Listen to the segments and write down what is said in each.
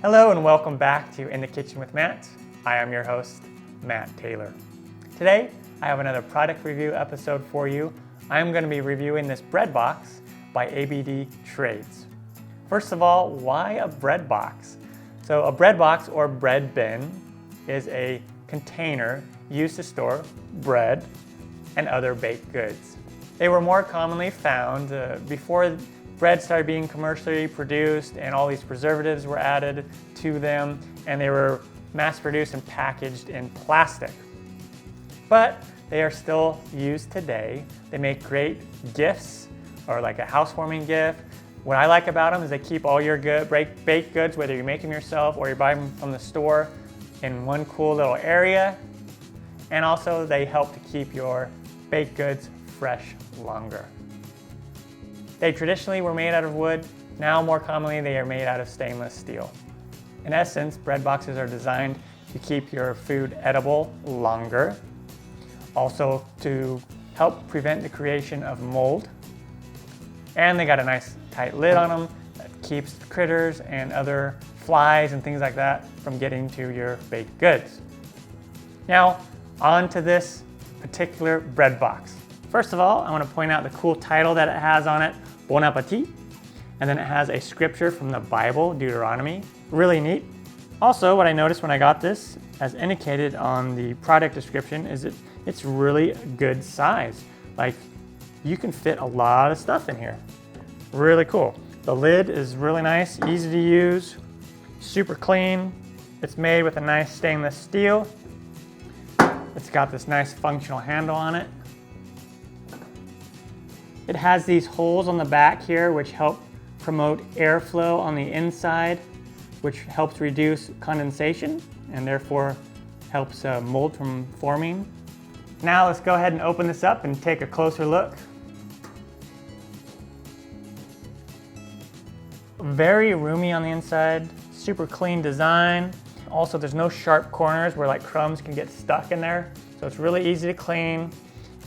Hello and welcome back to In the Kitchen with Matt. I am your host, Matt Taylor. Today, I have another product review episode for you. I am going to be reviewing this bread box by ABD Trades. First of all, why a bread box? So a bread box or bread bin is a container used to store bread and other baked goods. They were more commonly found before bread started being commercially produced and all these preservatives were added to them, and they were mass produced and packaged in plastic. But they are still used today. They make great gifts or like a housewarming gift. What I like about them is they keep all your baked goods, whether you make them yourself or you buy them from the store, in one cool little area. And also they help to keep your baked goods fresh longer. They traditionally were made out of wood. Now more commonly they are made out of stainless steel. In essence, bread boxes are designed to keep your food edible longer. Also to help prevent the creation of mold. And they got a nice tight lid on them that keeps critters and other flies and things like that from getting to your baked goods. Now, on to this particular bread box. First of all, I want to point out the cool title that it has on it, Bon Appetit. And then it has a scripture from the Bible, Deuteronomy. Really neat. Also, what I noticed when I got this, as indicated on the product description, is it's really a good size. Like, you can fit a lot of stuff in here. Really cool. The lid is really nice, easy to use, super clean. It's made with a nice stainless steel. It's got this nice functional handle on it. It has these holes on the back here which help promote airflow on the inside, which helps reduce condensation and therefore helps mold from forming. Now let's go ahead and open this up and take a closer look. Very roomy on the inside, super clean design. Also, there's no sharp corners where like crumbs can get stuck in there. So it's really easy to clean.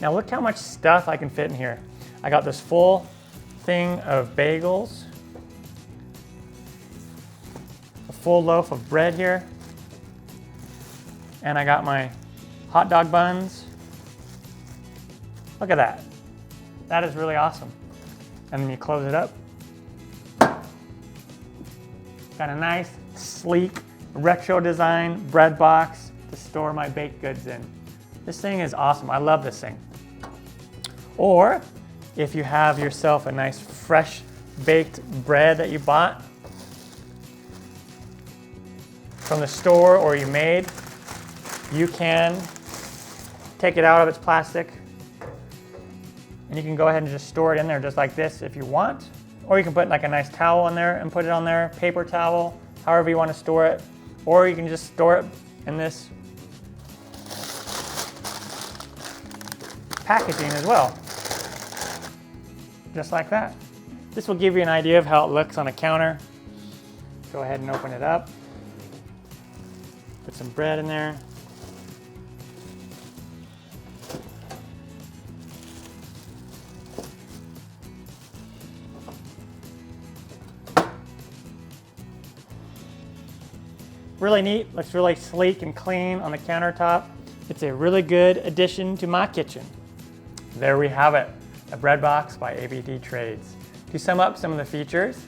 Now look how much stuff I can fit in here. I got this full thing of bagels, a full loaf of bread here, and I got my hot dog buns. Look at that. That is really awesome. And then you close it up. Got a nice, sleek, retro design bread box to store my baked goods in. This thing is awesome. I love this thing. Or if you have yourself a nice fresh baked bread that you bought from the store or you made, you can take it out of its plastic and you can go ahead and just store it in there just like this if you want. Or you can put like a nice towel in there and put it on there, paper towel, however you want to store it. Or you can just store it in this packaging as well. Just like that. This will give you an idea of how it looks on a counter. Go ahead and open it up. Put some bread in there. Really neat, looks really sleek and clean on the countertop. It's a really good addition to my kitchen. There we have it, a bread box by ABD Trades. To sum up some of the features,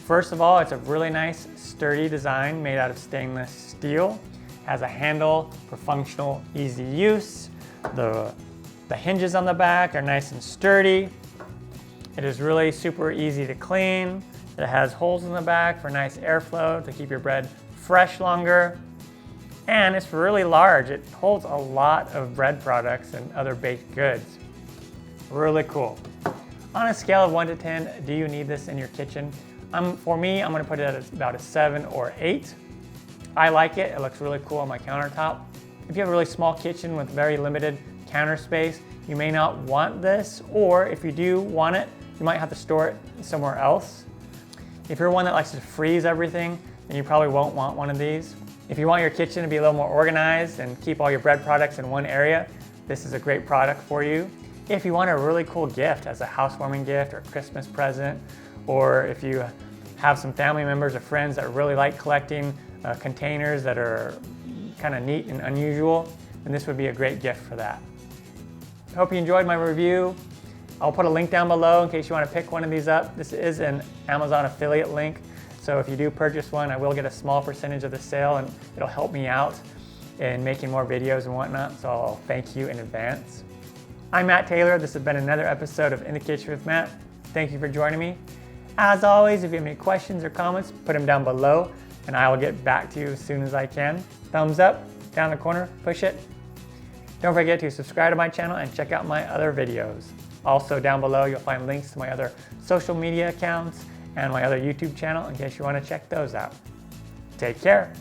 first of all, it's a really nice sturdy design made out of stainless steel. Has a handle for functional easy use. The hinges on the back are nice and sturdy. It is really super easy to clean. It has holes in the back for nice airflow to keep your bread fresh longer. And it's really large. It holds a lot of bread products and other baked goods. Really cool. On a scale of 1 to 10, do you need this in your kitchen? For me, I'm gonna put it at about a 7 or 8. I like it. It looks really cool on my countertop. If you have a really small kitchen with very limited counter space, you may not want this, or if you do want it, you might have to store it somewhere else. If you're one that likes to freeze everything, then you probably won't want one of these. If you want your kitchen to be a little more organized and keep all your bread products in one area, this is a great product for you. If you want a really cool gift as a housewarming gift or Christmas present, or if you have some family members or friends that really like collecting containers that are kind of neat and unusual, then this would be a great gift for that. I hope you enjoyed my review. I'll put a link down below in case you want to pick one of these up. This is an Amazon affiliate link, so if you do purchase one, I will get a small percentage of the sale, and it'll help me out in making more videos and whatnot, so I'll thank you in advance. I'm Matt Taylor. This has been another episode of In the Kitchen with Matt. Thank you for joining me. As always, if you have any questions or comments, put them down below, and I will get back to you as soon as I can. Thumbs up, down the corner, push it. Don't forget to subscribe to my channel and check out my other videos. Also down below, you'll find links to my other social media accounts and my other YouTube channel in case you want to check those out. Take care.